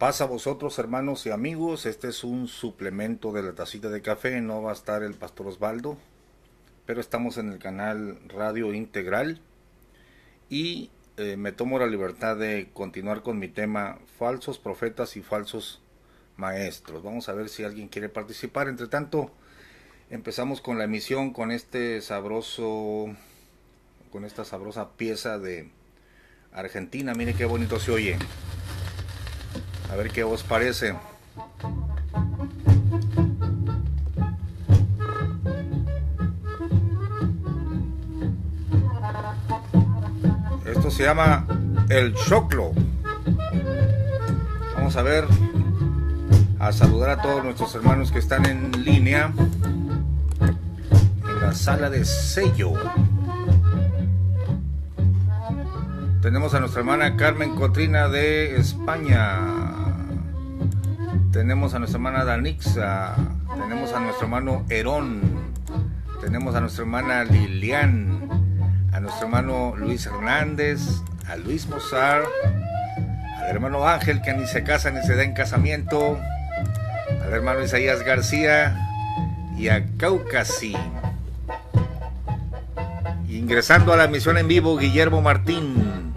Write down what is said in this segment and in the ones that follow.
Paz a vosotros, hermanos y amigos. Este es un suplemento de la tacita de café. No va a estar el pastor Osvaldo, pero estamos en el canal Radio Integral y me tomo la libertad de continuar con mi tema falsos profetas y falsos maestros. Vamos a ver si alguien quiere participar. Entre tanto, empezamos con la emisión con esta sabrosa pieza de Argentina. Mire qué bonito se oye. A ver qué os parece. Esto se llama El Choclo. Vamos a ver, a saludar a todos nuestros hermanos que están en línea en la sala de sello. Tenemos a nuestra hermana Carmen Cotrina de España. Tenemos a nuestra hermana Danixa. Tenemos a nuestro hermano Herón. Tenemos a nuestra hermana Lilian. A nuestro hermano Luis Hernández. A Luis Mozart. Al hermano Ángel, que ni se casa ni se da en casamiento. Al hermano Isaías García. Y a Caucasi. Ingresando a la emisión en vivo, Guillermo Martín.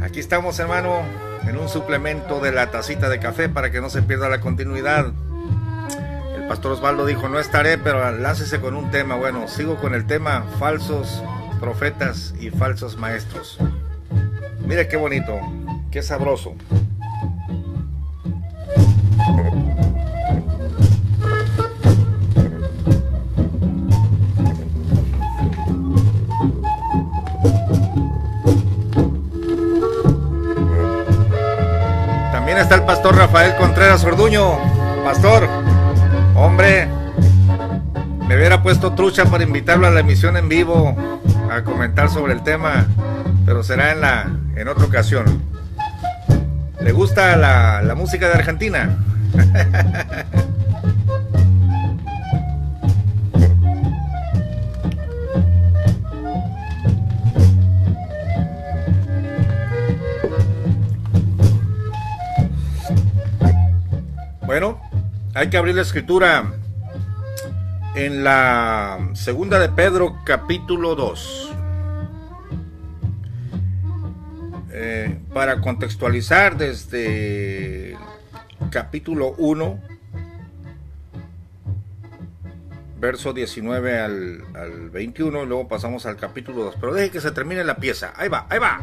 Aquí estamos, hermano, en un suplemento de la tacita de café para que no se pierda la continuidad. El pastor Osvaldo dijo, no estaré, pero láncese con un tema. Bueno, sigo con el tema falsos profetas y falsos maestros. Mire qué bonito, qué sabroso. Está el pastor Rafael Contreras Orduño. Pastor, hombre, me hubiera puesto trucha para invitarlo a la emisión en vivo a comentar sobre el tema, pero será en otra ocasión. ¿Le gusta la música de Argentina? Bueno, hay que abrir la escritura en la segunda de Pedro, capítulo 2. Para contextualizar desde capítulo 1, verso 19 al 21, y luego pasamos al capítulo 2. Pero deje que se termine la pieza. Ahí va, ahí va.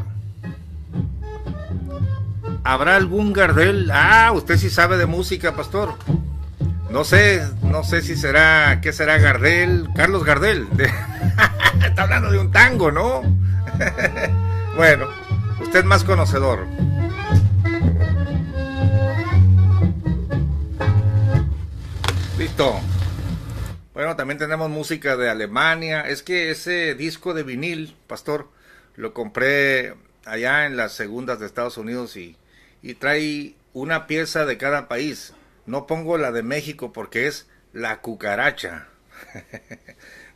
¿Habrá algún Gardel? Ah, usted sí sabe de música, pastor. No sé si será, ¿qué será Gardel? Carlos Gardel. Está hablando de un tango, ¿no? Bueno, usted es más conocedor. Listo. Bueno, también tenemos música de Alemania. Es que ese disco de vinil, pastor, lo compré allá en las segundas de Estados Unidos y trae una pieza de cada país. No pongo la de México porque es la cucaracha.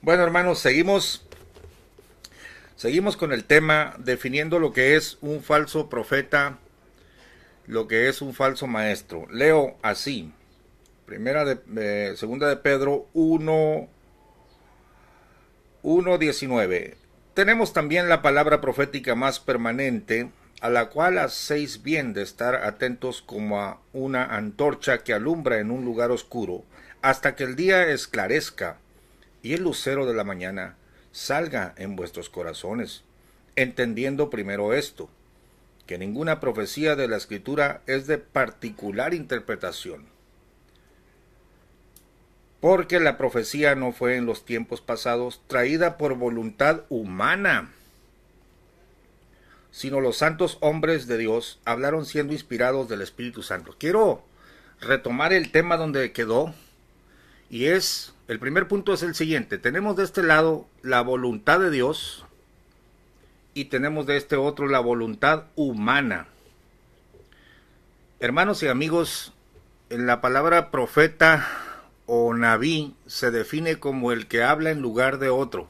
Bueno, hermanos, seguimos con el tema, definiendo lo que es un falso profeta, lo que es un falso maestro. Leo así, segunda de Pedro 1:19. Tenemos también la palabra profética más permanente, a la cual hacéis bien de estar atentos como a una antorcha que alumbra en un lugar oscuro, hasta que el día esclarezca y el lucero de la mañana salga en vuestros corazones, entendiendo primero esto, que ninguna profecía de la Escritura es de particular interpretación, porque la profecía no fue en los tiempos pasados traída por voluntad humana, sino los santos hombres de Dios hablaron siendo inspirados del Espíritu Santo. Quiero retomar el tema donde quedó, y el primer punto es el siguiente. Tenemos de este lado la voluntad de Dios, y tenemos de este otro la voluntad humana. Hermanos y amigos, en la palabra profeta o nabí se define como el que habla en lugar de otro.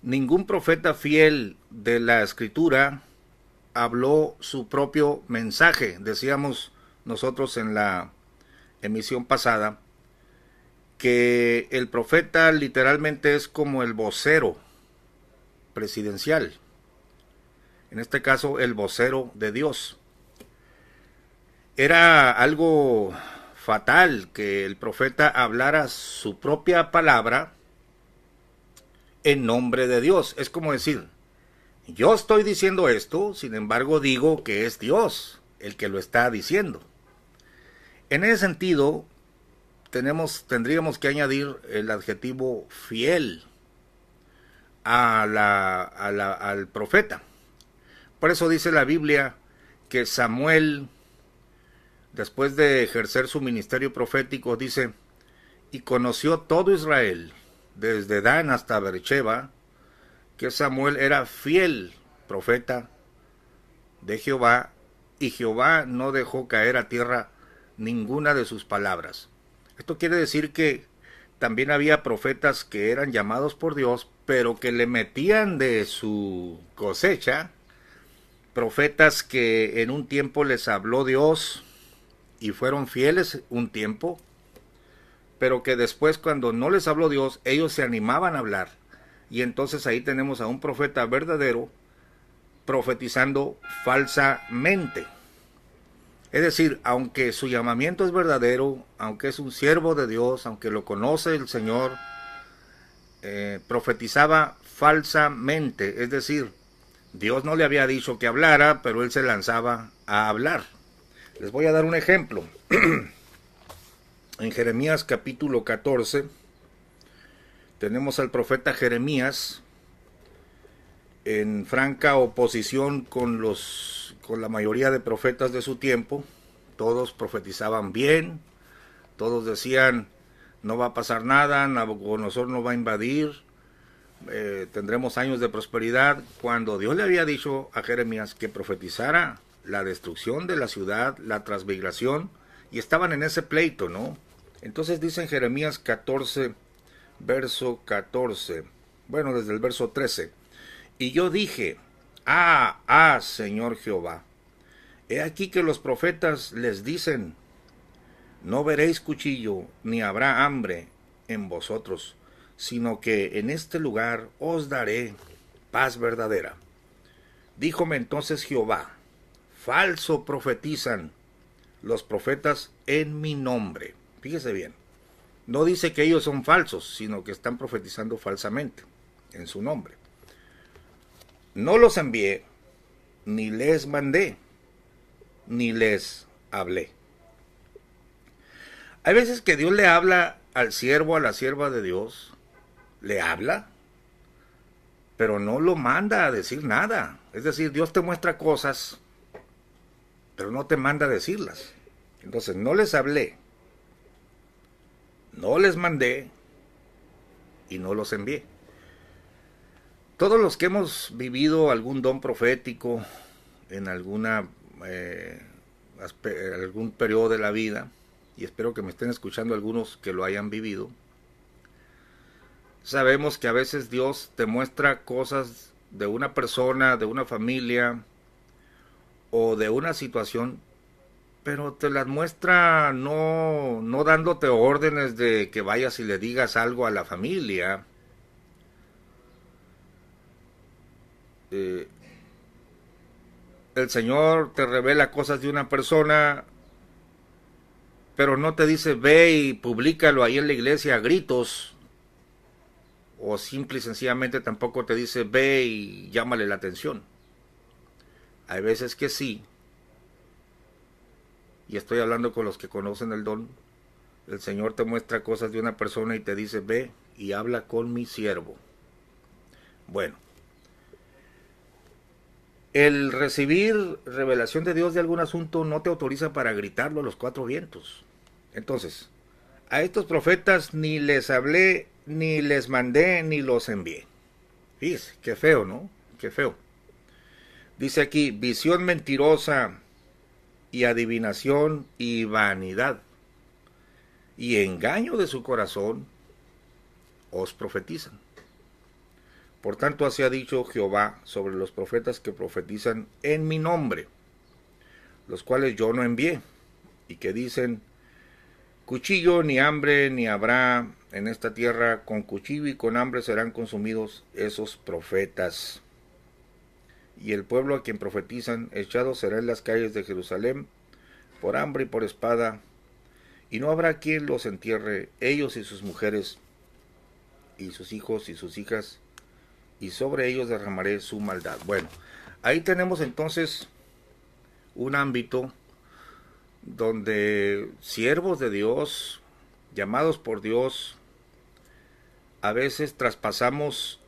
Ningún profeta fiel de la Escritura habló su propio mensaje. Decíamos nosotros en la emisión pasada que el profeta literalmente es como el vocero presidencial. En este caso, el vocero de Dios. Era algo fatal que el profeta hablara su propia palabra en nombre de Dios. Es como decir, yo estoy diciendo esto, sin embargo digo que es Dios el que lo está diciendo. En ese sentido, tendríamos que añadir el adjetivo fiel al profeta. Por eso dice la Biblia que Samuel, después de ejercer su ministerio profético, dice, y conoció todo Israel, desde Dan hasta Beersheba, que Samuel era fiel profeta de Jehová, y Jehová no dejó caer a tierra ninguna de sus palabras. Esto quiere decir que también había profetas que eran llamados por Dios, pero que le metían de su cosecha, profetas que en un tiempo les habló Dios y fueron fieles un tiempo, pero que después, cuando no les habló Dios, ellos se animaban a hablar. Y entonces ahí tenemos a un profeta verdadero profetizando falsamente. Es decir, aunque su llamamiento es verdadero, aunque es un siervo de Dios, aunque lo conoce el Señor, profetizaba falsamente. Es decir, Dios no le había dicho que hablara, pero él se lanzaba a hablar. Les voy a dar un ejemplo. En Jeremías capítulo 14, tenemos al profeta Jeremías en franca oposición con la mayoría de profetas de su tiempo. Todos profetizaban bien, todos decían, no va a pasar nada, Nabucodonosor no va a invadir, tendremos años de prosperidad, cuando Dios le había dicho a Jeremías que profetizara la destrucción de la ciudad, la transmigración, y estaban en ese pleito, ¿no? Entonces dice en Jeremías 14, verso 14, bueno, desde el verso 13, y yo dije, Señor Jehová, he aquí que los profetas les dicen, no veréis cuchillo, ni habrá hambre en vosotros, sino que en este lugar os daré paz verdadera. Díjome entonces Jehová, falso profetizan los profetas en mi nombre. Fíjese bien, no dice que ellos son falsos, sino que están profetizando falsamente en su nombre. No los envié, ni les mandé, ni les hablé. Hay veces que Dios le habla al siervo, a la sierva de Dios, le habla, pero no lo manda a decir nada. Es decir, Dios te muestra cosas, pero no te manda a decirlas. Entonces, no les hablé, no les mandé y no los envié. Todos los que hemos vivido algún don profético en algún periodo de la vida, y espero que me estén escuchando algunos que lo hayan vivido, sabemos que a veces Dios te muestra cosas de una persona, de una familia o de una situación, pero te las muestra no dándote órdenes de que vayas y le digas algo a la familia. El Señor te revela cosas de una persona, pero no te dice ve y públicalo ahí en la iglesia a gritos, o simple y sencillamente tampoco te dice ve y llámale la atención. Hay veces que sí, y estoy hablando con los que conocen el don. El Señor te muestra cosas de una persona y te dice ve y habla con mi siervo. Bueno, el recibir revelación de Dios de algún asunto no te autoriza para gritarlo a los cuatro vientos. Entonces, a estos profetas ni les hablé, ni les mandé, ni los envié. Fíjese, qué feo, ¿no? Qué feo. Dice aquí, visión mentirosa y adivinación y vanidad y engaño de su corazón os profetizan. Por tanto, así ha dicho Jehová sobre los profetas que profetizan en mi nombre, los cuales yo no envié, y que dicen, cuchillo ni hambre ni habrá en esta tierra, con cuchillo y con hambre serán consumidos esos profetas. Y el pueblo a quien profetizan echado será en las calles de Jerusalén, por hambre y por espada, y no habrá quien los entierre, ellos y sus mujeres, y sus hijos y sus hijas, y sobre ellos derramaré su maldad. Bueno, ahí tenemos entonces un ámbito donde siervos de Dios, llamados por Dios, a veces traspasamos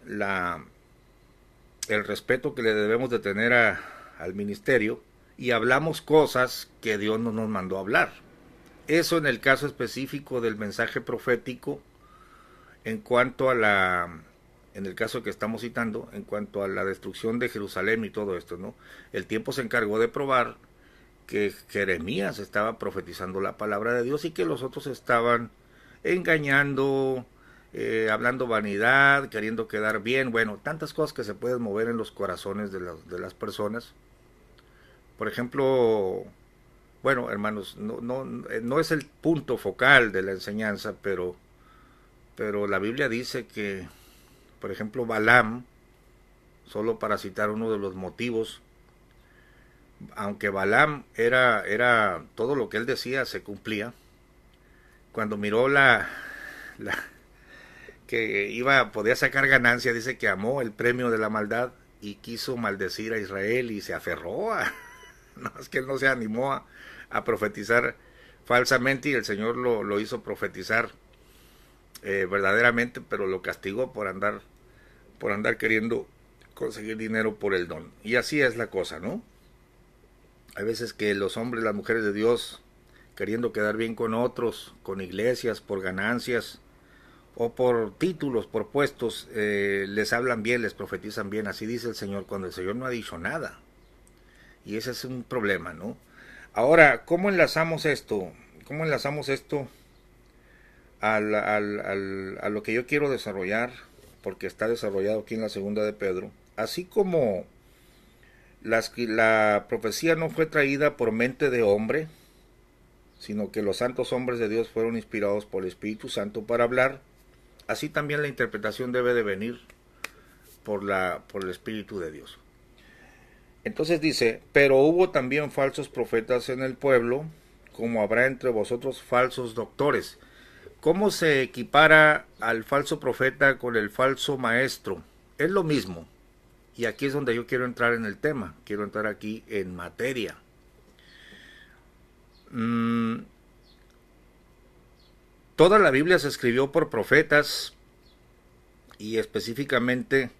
el respeto que le debemos de tener al ministerio y hablamos cosas que Dios no nos mandó a hablar. Eso en el caso específico del mensaje profético, en cuanto a en el caso que estamos citando, en cuanto a la destrucción de Jerusalén y todo esto, ¿no? El tiempo se encargó de probar que Jeremías estaba profetizando la palabra de Dios y que los otros estaban engañando, hablando vanidad, queriendo quedar bien, bueno, tantas cosas que se pueden mover en los corazones de las personas. Por ejemplo, bueno, hermanos, no es el punto focal de la enseñanza, pero la Biblia dice que, por ejemplo, Balaam, solo para citar uno de los motivos, aunque Balaam era todo lo que él decía se cumplía, cuando miró que podía sacar ganancia, dice que amó el premio de la maldad y quiso maldecir a Israel y se aferró no, es que él no se animó a profetizar falsamente y el Señor lo hizo profetizar verdaderamente, pero lo castigó por andar queriendo conseguir dinero por el don. Y así es la cosa, ¿no? Hay veces que los hombres, las mujeres de Dios, queriendo quedar bien con otros, con iglesias, por ganancias, o por títulos, por puestos, les hablan bien, les profetizan bien. Así dice el Señor, cuando el Señor no ha dicho nada. Y ese es un problema, ¿no? Ahora, ¿cómo enlazamos esto? ¿Cómo enlazamos esto a lo que yo quiero desarrollar? Porque está desarrollado aquí en la segunda de Pedro. Así como la profecía no fue traída por mente de hombre, sino que los santos hombres de Dios fueron inspirados por el Espíritu Santo para hablar, así también la interpretación debe de venir por el Espíritu de Dios. Entonces dice, pero hubo también falsos profetas en el pueblo, como habrá entre vosotros falsos doctores. ¿Cómo se equipara al falso profeta con el falso maestro? Es lo mismo. Y aquí es donde yo quiero entrar en el tema. Quiero entrar aquí en materia. Toda la Biblia se escribió por profetas y específicamente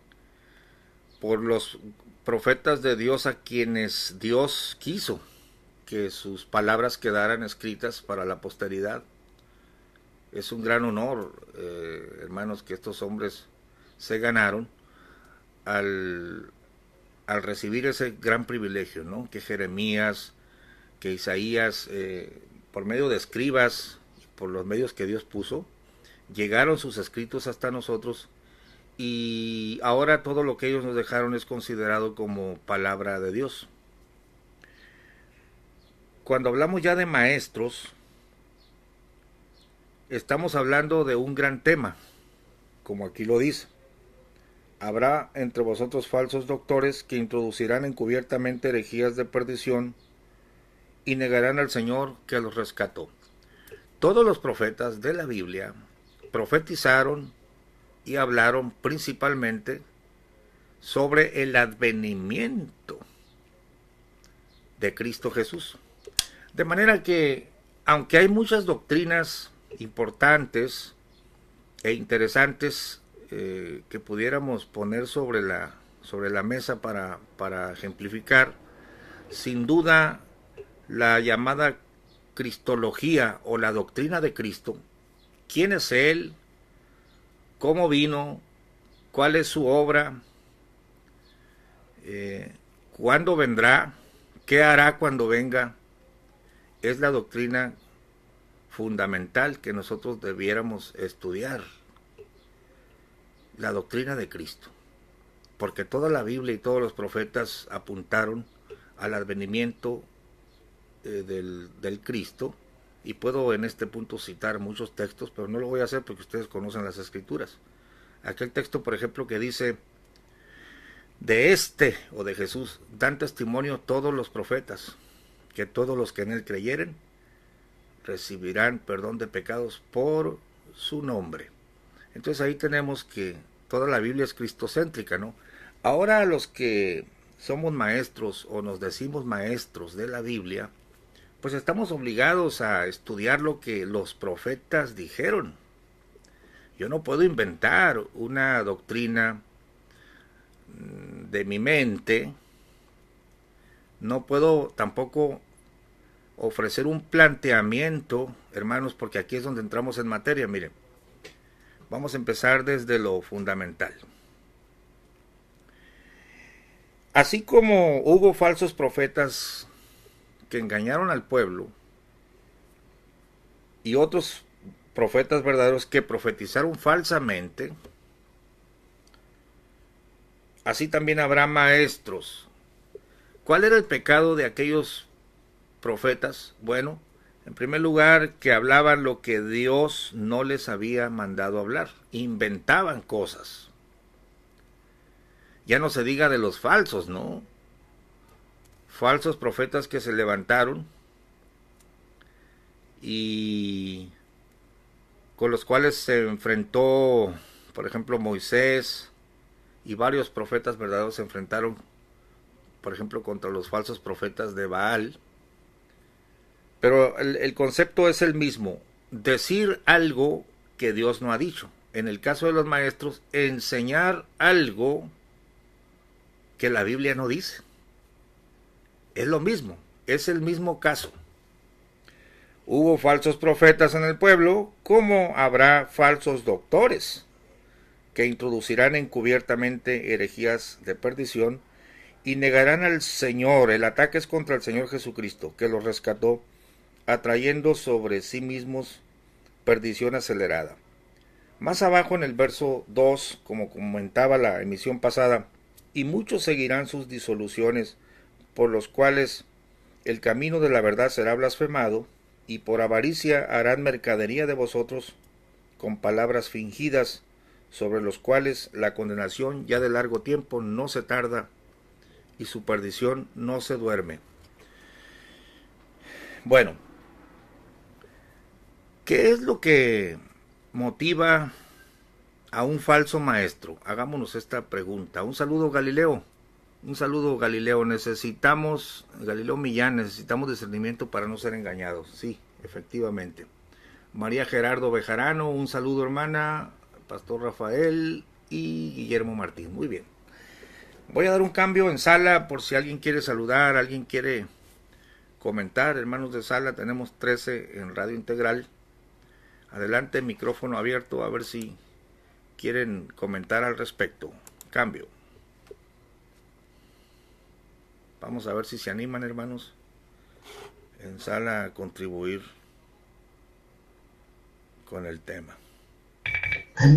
por los profetas de Dios a quienes Dios quiso que sus palabras quedaran escritas para la posteridad. Es un gran honor, hermanos, que estos hombres se ganaron al recibir ese gran privilegio, ¿no? Que Jeremías, que Isaías, por medio de escribas, por los medios que Dios puso, llegaron sus escritos hasta nosotros y ahora todo lo que ellos nos dejaron es considerado como palabra de Dios. Cuando hablamos ya de maestros, estamos hablando de un gran tema, como aquí lo dice. Habrá entre vosotros falsos doctores que introducirán encubiertamente herejías de perdición y negarán al Señor que los rescató. Todos los profetas de la Biblia profetizaron y hablaron principalmente sobre el advenimiento de Cristo Jesús. De manera que, aunque hay muchas doctrinas importantes e interesantes que pudiéramos poner sobre la mesa para ejemplificar, sin duda la llamada cristología o la doctrina de Cristo, quién es Él, cómo vino, cuál es su obra, cuándo vendrá, qué hará cuando venga, es la doctrina fundamental que nosotros debiéramos estudiar, la doctrina de Cristo. porque toda la Biblia y todos los profetas apuntaron al advenimiento del Cristo, y puedo en este punto citar muchos textos, pero no lo voy a hacer porque ustedes conocen las Escrituras. Aquel texto, por ejemplo, que dice: de este o de Jesús dan testimonio todos los profetas, que todos los que en él creyeren recibirán perdón de pecados por su nombre. Entonces ahí tenemos que toda la Biblia es cristocéntrica, ¿no? Ahora los que somos maestros o nos decimos maestros de la Biblia, pues estamos obligados a estudiar lo que los profetas dijeron. Yo no puedo inventar una doctrina de mi mente, no puedo tampoco ofrecer un planteamiento, hermanos, porque aquí es donde entramos en materia. Miren, vamos a empezar desde lo fundamental. Así como hubo falsos profetas que engañaron al pueblo y otros profetas verdaderos que profetizaron falsamente, así también habrá maestros. ¿Cuál era el pecado de aquellos profetas? Bueno, en primer lugar, que hablaban lo que Dios no les había mandado hablar, inventaban cosas. Ya no se diga de los falsos, ¿no? Falsos profetas que se levantaron y con los cuales se enfrentó, por ejemplo, Moisés, y varios profetas verdaderos se enfrentaron, por ejemplo, contra los falsos profetas de Baal. Pero el concepto es el mismo: decir algo que Dios no ha dicho. En el caso de los maestros, enseñar algo que la Biblia no dice. Es lo mismo, es el mismo caso. Hubo falsos profetas en el pueblo, como habrá falsos doctores que introducirán encubiertamente herejías de perdición y negarán al Señor. El ataque es contra el Señor Jesucristo, que los rescató, atrayendo sobre sí mismos perdición acelerada. Más abajo en el verso 2, como comentaba la emisión pasada: y muchos seguirán sus disoluciones, por los cuales el camino de la verdad será blasfemado, y por avaricia harán mercadería de vosotros con palabras fingidas, sobre los cuales la condenación ya de largo tiempo no se tarda, y su perdición no se duerme. Bueno, ¿qué es lo que motiva a un falso maestro? Hagámonos esta pregunta. Un saludo, Galileo. Un saludo, Galileo. Galileo Millán, necesitamos discernimiento para no ser engañados. Sí, efectivamente. María Gerardo Bejarano, un saludo, hermana. Pastor Rafael y Guillermo Martín. Muy bien. Voy a dar un cambio en sala por si alguien quiere saludar, alguien quiere comentar. Hermanos de sala, tenemos 13 en Radio Integral. Adelante, micrófono abierto, a ver si quieren comentar al respecto. Cambio. Vamos a ver si se animan, hermanos, en sala a contribuir con el tema.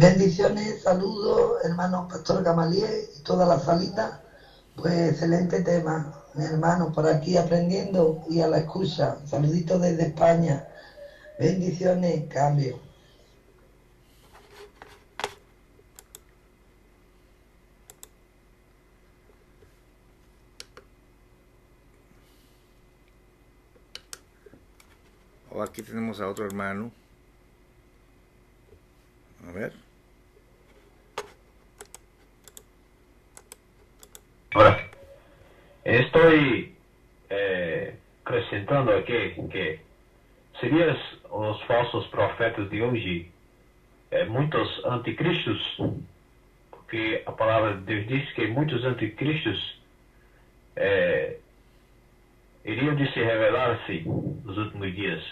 Bendiciones, saludos, hermano Pastor Gamaliel y toda la salita. Pues excelente tema, mi hermano, por aquí aprendiendo y a la escucha. Saluditos desde España. Bendiciones, cambio. Aquí tenemos a otro hermano. A ver. Ahora, estoy acrescentando aqui que seriam os falsos profetas de hoje muitos anticristos, porque a palavra de Deus diz que muitos anticristos iriam de se revelar-se nos últimos dias.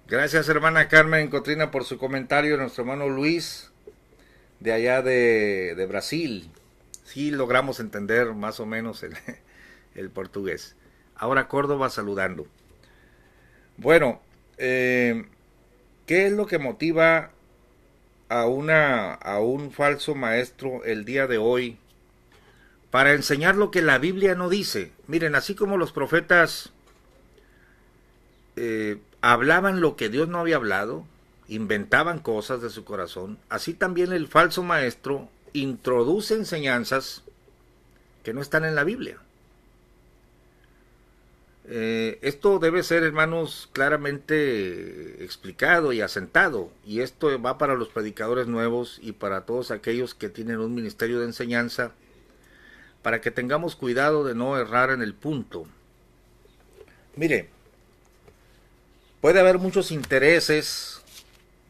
Gracias, hermana Carmen Cotrina, por su comentario. Nuestro hermano Luis, de allá de Brasil. Sí logramos entender más o menos el portugués. Ahora Córdoba saludando. Bueno, ¿qué es lo que motiva a un falso maestro el día de hoy para enseñar lo que la Biblia no dice? Miren, así como los profetas hablaban lo que Dios no había hablado, inventaban cosas de su corazón, así también el falso maestro introduce enseñanzas que no están en la Biblia. Esto debe ser, hermanos, claramente explicado y asentado, y esto va para los predicadores nuevos y para todos aquellos que tienen un ministerio de enseñanza, para que tengamos cuidado de no errar en el punto. Mire, puede haber muchos intereses,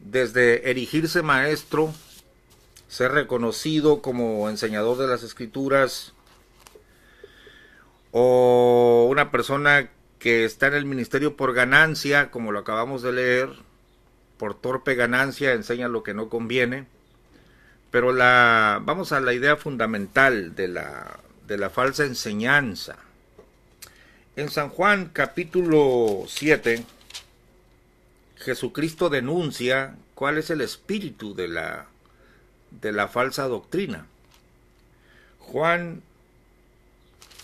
desde erigirse maestro, ser reconocido como enseñador de las Escrituras, o una persona que está en el ministerio por ganancia, como lo acabamos de leer, por torpe ganancia enseña lo que no conviene. Pero vamos a la idea fundamental de la falsa enseñanza. En San Juan capítulo 7, Jesucristo denuncia cuál es el espíritu de la falsa doctrina. Juan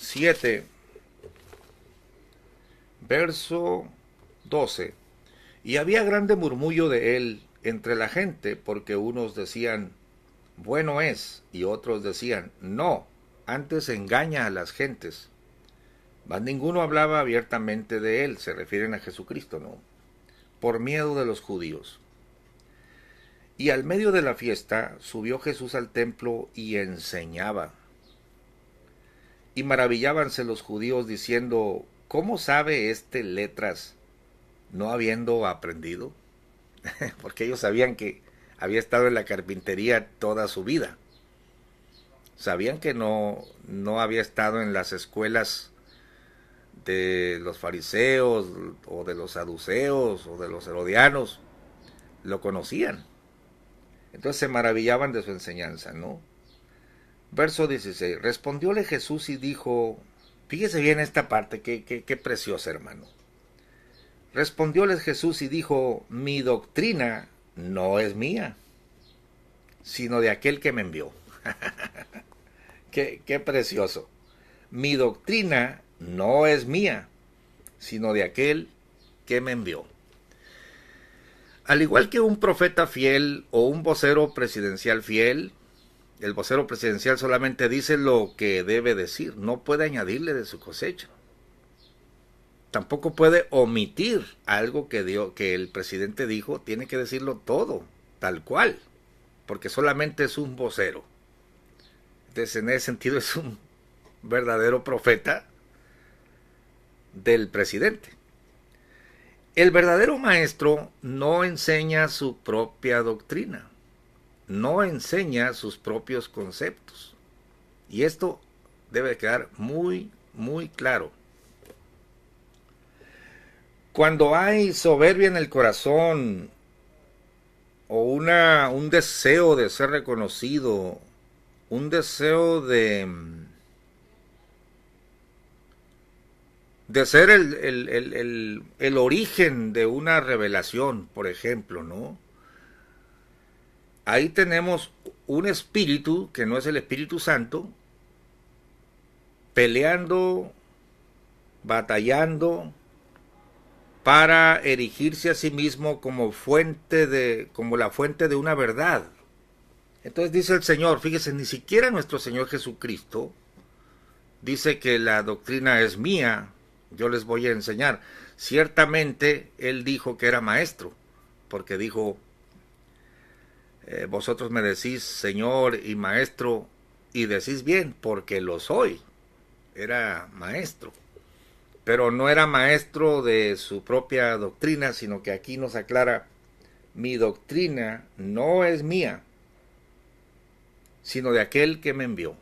7, verso 12. Y había grande murmullo de él entre la gente, porque unos decían, bueno es, y otros decían, no, antes engaña a las gentes. Mas ninguno hablaba abiertamente de él, se refieren a Jesucristo, ¿no? Por miedo de los judíos. Y al medio de la fiesta subió Jesús al templo y enseñaba. Y maravillábanse los judíos diciendo, ¿cómo sabe este letras, no habiendo aprendido? Porque ellos sabían que había estado en la carpintería toda su vida. Sabían que no había estado en las escuelas de los fariseos, o de los saduceos, o de los herodianos. Lo conocían. Entonces se maravillaban de su enseñanza, ¿no? Verso 16. Respondióle Jesús y dijo, fíjese bien esta parte, qué preciosa, hermano. Respondióles Jesús y dijo, mi doctrina no es mía, sino de aquel que me envió. Qué precioso. Mi doctrina no es mía, sino de aquel que me envió. Al igual que un profeta fiel o un vocero presidencial fiel, el vocero presidencial solamente dice lo que debe decir, no puede añadirle de su cosecha. Tampoco puede omitir algo que el presidente dijo, tiene que decirlo todo, tal cual, porque solamente es un vocero. Entonces, en ese sentido, es un verdadero profeta del presidente. El verdadero maestro no enseña su propia doctrina, no enseña sus propios conceptos. Y esto debe quedar muy, muy claro. Cuando hay soberbia en el corazón, o un deseo de ser reconocido, un deseo de ser el origen de una revelación, por ejemplo, ¿no? Ahí tenemos un espíritu que no es el Espíritu Santo, peleando, batallando, para erigirse a sí mismo como la fuente de una verdad. Entonces dice el Señor, fíjese, ni siquiera nuestro Señor Jesucristo dice que la doctrina es mía, yo les voy a enseñar. Ciertamente Él dijo que era maestro, porque dijo, vosotros me decís Señor y Maestro, y decís bien, porque lo soy. Era maestro. Pero no era maestro de su propia doctrina, sino que aquí nos aclara, mi doctrina no es mía, sino de aquel que me envió.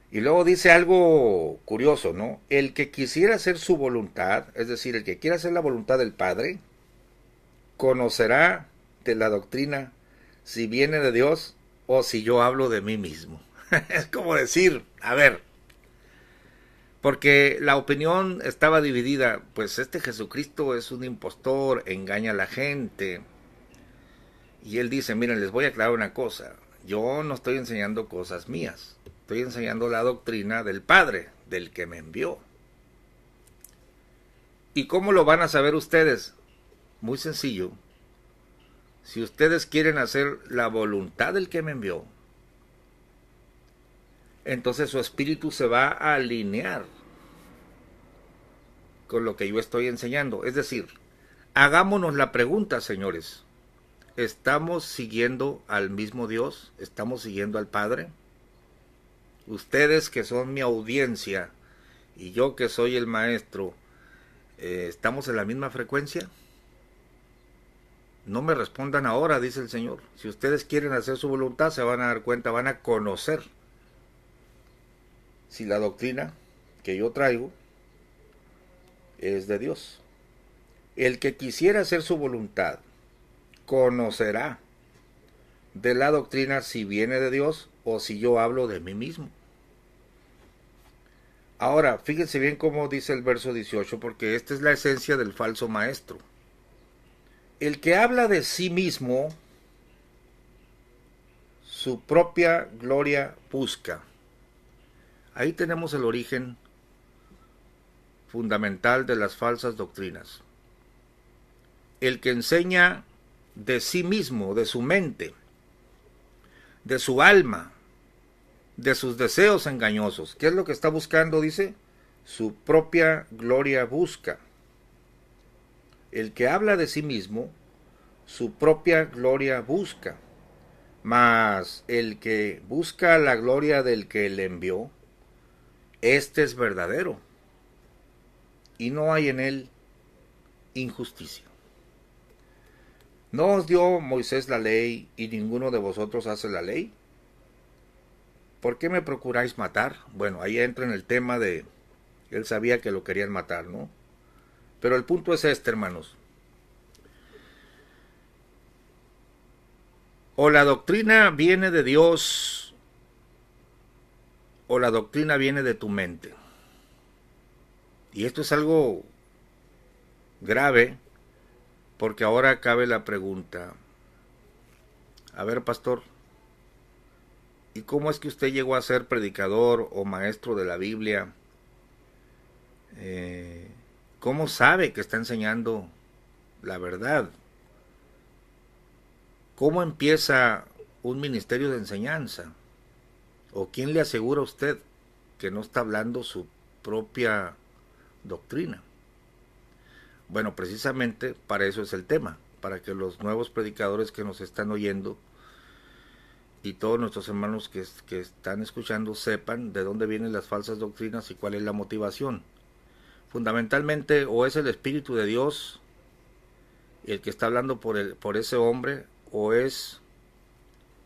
Y luego dice algo curioso, ¿no? El que quisiera hacer su voluntad, es decir, el que quiera hacer la voluntad del Padre, conocerá de la doctrina si viene de Dios o si yo hablo de mí mismo. Es como decir, a ver, Porque la opinión estaba dividida, pues este Jesucristo es un impostor, engaña a la gente. Y él dice, miren, les voy a aclarar una cosa, yo no estoy enseñando cosas mías, estoy enseñando la doctrina del Padre, del que me envió. ¿Y cómo lo van a saber ustedes? Muy sencillo. Si ustedes quieren hacer la voluntad del que me envió, entonces su espíritu se va a alinear con lo que yo estoy enseñando. Es decir, hagámonos la pregunta, señores. ¿Estamos siguiendo al mismo Dios? ¿Estamos siguiendo al Padre? Ustedes que son mi audiencia y yo que soy el maestro, ¿estamos en la misma frecuencia? No me respondan ahora, dice el Señor. Si ustedes quieren hacer su voluntad, se van a dar cuenta, van a conocer si la doctrina que yo traigo es de Dios. El que quisiera hacer su voluntad conocerá de la doctrina si viene de Dios o si yo hablo de mí mismo. Ahora, fíjense bien cómo dice el verso 18, porque esta es la esencia del falso maestro. El que habla de sí mismo, su propia gloria busca. Ahí tenemos el origen fundamental de las falsas doctrinas. El que enseña de sí mismo, de su mente, de su alma, de sus deseos engañosos. ¿Qué es lo que está buscando? Dice, su propia gloria busca. El que habla de sí mismo, su propia gloria busca. Mas el que busca la gloria del que le envió, este es verdadero, y no hay en él injusticia. ¿No os dio Moisés la ley y ninguno de vosotros hace la ley? ¿Por qué me procuráis matar? Bueno, ahí entra en el tema de, él sabía que lo querían matar, ¿no? Pero el punto es este, hermanos. O la doctrina viene de Dios, o la doctrina viene de tu mente. Y esto es algo grave, porque ahora cabe la pregunta. A ver, pastor, ¿y cómo es que usted llegó a ser predicador o maestro de la Biblia? ¿Cómo sabe que está enseñando la verdad? ¿Cómo empieza un ministerio de enseñanza? ¿O quién le asegura a usted que no está hablando su propia doctrina? Bueno, precisamente para eso es el tema, para que los nuevos predicadores que nos están oyendo y todos nuestros hermanos que están escuchando sepan de dónde vienen las falsas doctrinas y cuál es la motivación. Fundamentalmente, o es el Espíritu de Dios el que está hablando por ese hombre, o es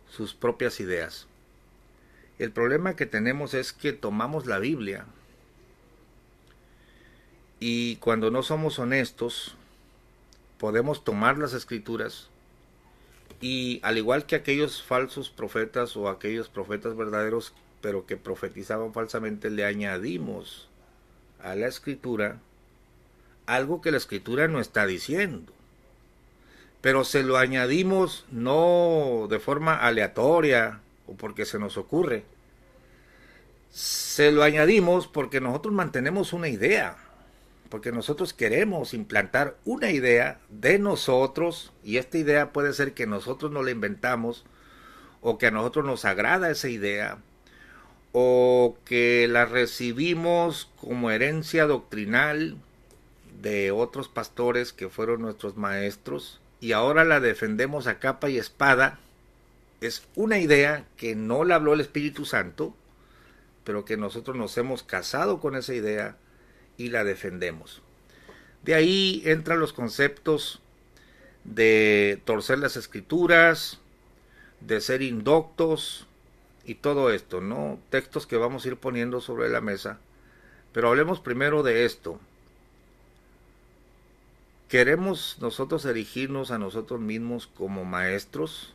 sus propias ideas. El problema que tenemos es que tomamos la Biblia y cuando no somos honestos, podemos tomar las Escrituras y al igual que aquellos falsos profetas o aquellos profetas verdaderos, pero que profetizaban falsamente, le añadimos a la Escritura algo que la Escritura no está diciendo. Pero se lo añadimos no de forma aleatoria o porque se nos ocurre. Se lo añadimos porque nosotros mantenemos una idea, porque nosotros queremos implantar una idea de nosotros, y esta idea puede ser que nosotros no la inventamos, o que a nosotros nos agrada esa idea, o que la recibimos como herencia doctrinal de otros pastores que fueron nuestros maestros, y ahora la defendemos a capa y espada. Es una idea que no la habló el Espíritu Santo, pero que nosotros nos hemos casado con esa idea y la defendemos. De ahí entran los conceptos de torcer las Escrituras, de ser indoctos y todo esto, ¿no? Textos que vamos a ir poniendo sobre la mesa. Pero hablemos primero de esto. ¿Queremos nosotros erigirnos a nosotros mismos como maestros?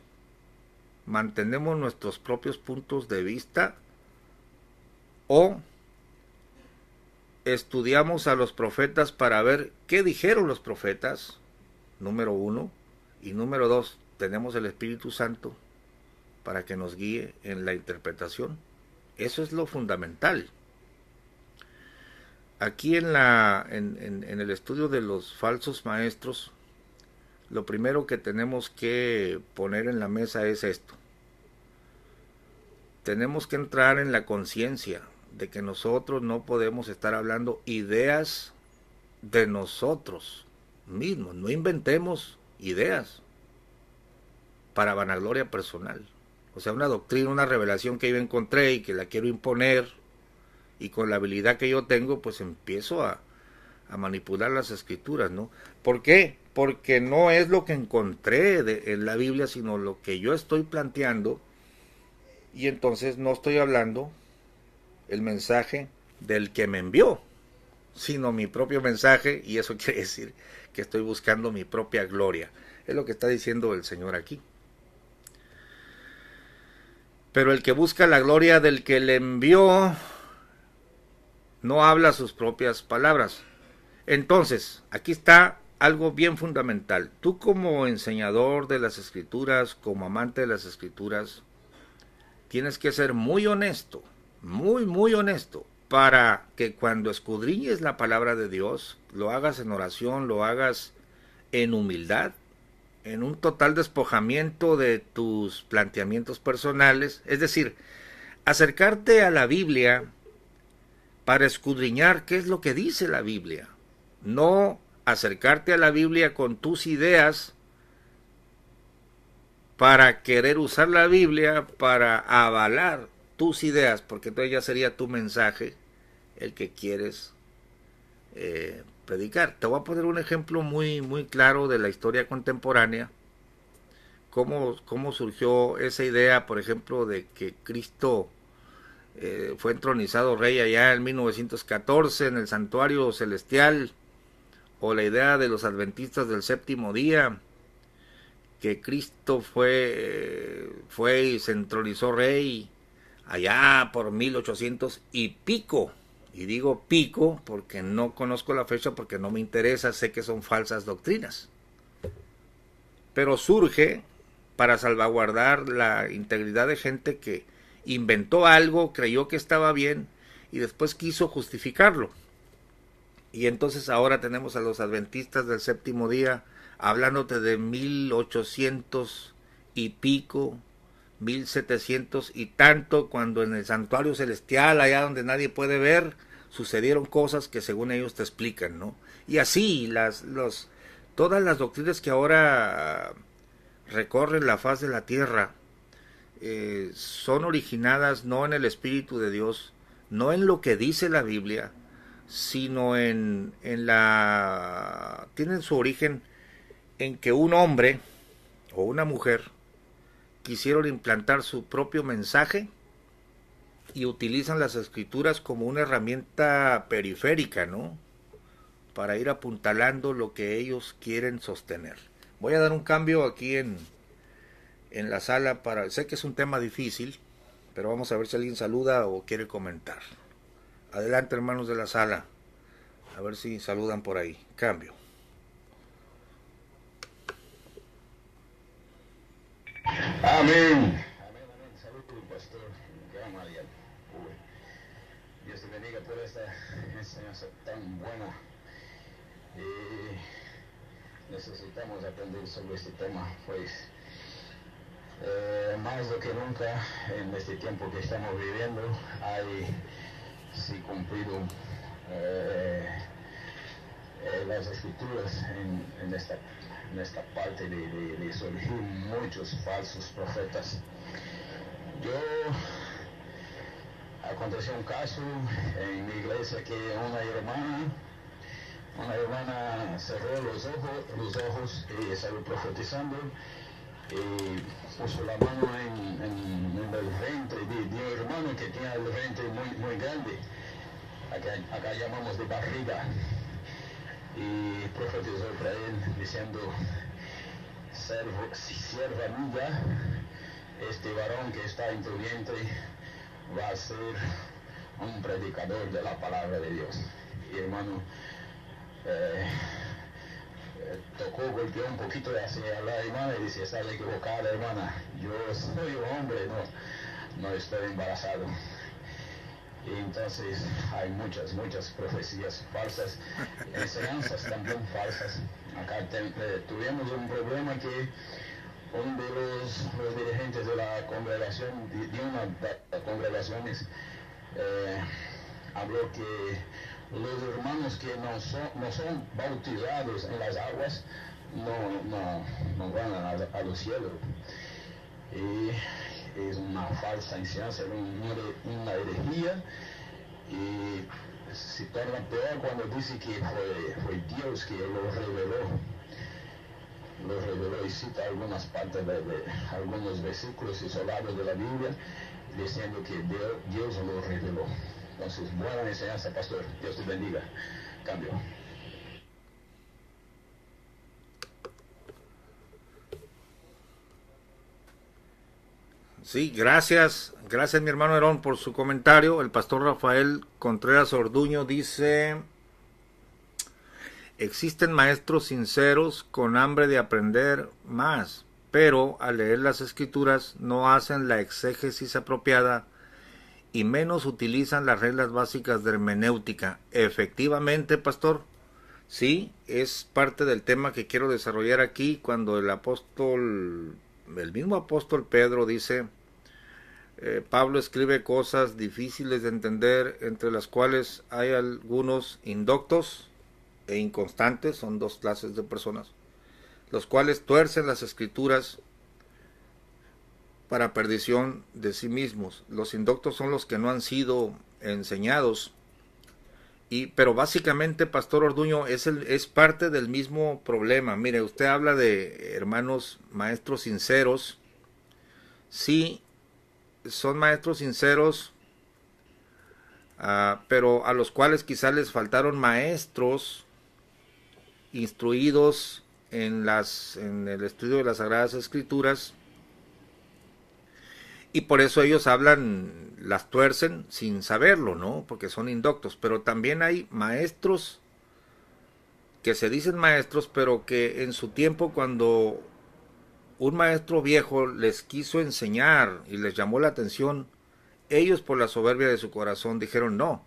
¿Mantenemos nuestros propios puntos de vista? ¿O estudiamos a los profetas para ver qué dijeron los profetas, número 1, y número 2, tenemos el Espíritu Santo para que nos guíe en la interpretación. Eso es lo fundamental. Aquí en el estudio de los falsos maestros, lo primero que tenemos que poner en la mesa es esto. Tenemos que entrar en la conciencia de que nosotros no podemos estar hablando ideas de nosotros mismos. No inventemos ideas para vanagloria personal. O sea, una doctrina, una revelación que yo encontré y que la quiero imponer, y con la habilidad que yo tengo, pues empiezo a manipular las escrituras, ¿no? ¿Por qué? Porque no es lo que encontré en la Biblia, sino lo que yo estoy planteando, y entonces no estoy hablando el mensaje del que me envió, sino mi propio mensaje, y eso quiere decir que estoy buscando mi propia gloria. Es lo que está diciendo el Señor aquí. Pero el que busca la gloria del que le envió no habla sus propias palabras. Entonces, aquí está algo bien fundamental. Tú, como enseñador de las Escrituras, como amante de las Escrituras, tienes que ser muy honesto, muy honesto, para que cuando escudriñes la palabra de Dios, lo hagas en oración, lo hagas en humildad, en un total despojamiento de tus planteamientos personales, es decir, acercarte a la Biblia para escudriñar qué es lo que dice la Biblia, no acercarte a la Biblia con tus ideas para querer usar la Biblia para avalar tus ideas, porque entonces ya sería tu mensaje el que quieres predicar. Te voy a poner un ejemplo muy claro de la historia contemporánea, cómo surgió esa idea, por ejemplo, de que Cristo fue entronizado rey allá en 1914 en el santuario celestial, o la idea de los adventistas del séptimo día, que Cristo fue y se entronizó rey allá por 1800 y pico, y digo pico porque no conozco la fecha, porque no me interesa, sé que son falsas doctrinas, pero surge para salvaguardar la integridad de gente que inventó algo, creyó que estaba bien y después quiso justificarlo. Y entonces ahora tenemos a los adventistas del séptimo día hablándote de 1800 y pico, 1700 y tanto, cuando en el santuario celestial, allá donde nadie puede ver, sucedieron cosas que según ellos te explican, ¿no? Y así todas las doctrinas que ahora recorren la faz de la tierra son originadas no en el Espíritu de Dios, no en lo que dice la Biblia, sino tienen su origen en que un hombre o una mujer quisieron implantar su propio mensaje y utilizan las Escrituras como una herramienta periférica, ¿no? Para ir apuntalando lo que ellos quieren sostener. Voy a dar un cambio aquí en la sala, sé que es un tema difícil, pero vamos a ver si alguien saluda o quiere comentar. Adelante, hermanos de la sala, a ver si saludan por ahí. Cambio. Amén. Saludos, pastor. Dios te bendiga por esta enseñanza tan buena. Necesitamos aprender sobre este tema, pues más do que nunca en este tiempo que estamos viviendo hay sí cumplido las escrituras en esta parte de surgir muchos falsos profetas. Aconteció un caso en mi iglesia que una hermana cerró los ojos y salió profetizando y puso la mano en el vientre de un hermano que tenía el vientre muy grande, acá llamamos de barriga, y profetizó para él diciendo: sierva mía, este varón que está en tu vientre va a ser un predicador de la palabra de Dios. y hermano tocó, golpeó un poquito hacia la hermana y dice, estás equivocada, hermana, yo soy hombre, no estoy embarazado. Y entonces hay muchas profecías falsas, enseñanzas también falsas. Acá tuvimos un problema que uno de los dirigentes de la congregación, de una de las congregaciones, habló que los hermanos que no son bautizados en las aguas no van a los cielos. Y es una falsa enseñanza, una herejía, y se torna peor cuando dice que fue Dios que lo reveló y cita algunas partes de algunos versículos isolados de la Biblia diciendo que Dios lo reveló. Entonces, buena enseñanza, pastor. Dios te bendiga. Cambio. Sí, gracias mi hermano Herón por su comentario. El pastor Rafael Contreras Orduño dice: existen maestros sinceros con hambre de aprender más, pero al leer las escrituras no hacen la exégesis apropiada y menos utilizan las reglas básicas de hermenéutica. Efectivamente, pastor, sí, es parte del tema que quiero desarrollar aquí, cuando el mismo apóstol Pedro dice, Pablo escribe cosas difíciles de entender, entre las cuales hay algunos indoctos e inconstantes, son dos clases de personas, los cuales tuercen las escrituras para perdición de sí mismos. Los indoctos son los que no han sido enseñados, pero básicamente, pastor Orduño, es parte del mismo problema. Mire, usted habla de hermanos maestros sinceros. Sí, son maestros sinceros, pero a los cuales quizás les faltaron maestros instruidos en el estudio de las Sagradas Escrituras, y por eso ellos las tuercen sin saberlo, ¿no? Porque son indoctos. Pero también hay maestros que se dicen maestros, pero que en su tiempo, cuando un maestro viejo les quiso enseñar y les llamó la atención, ellos, por la soberbia de su corazón, dijeron no,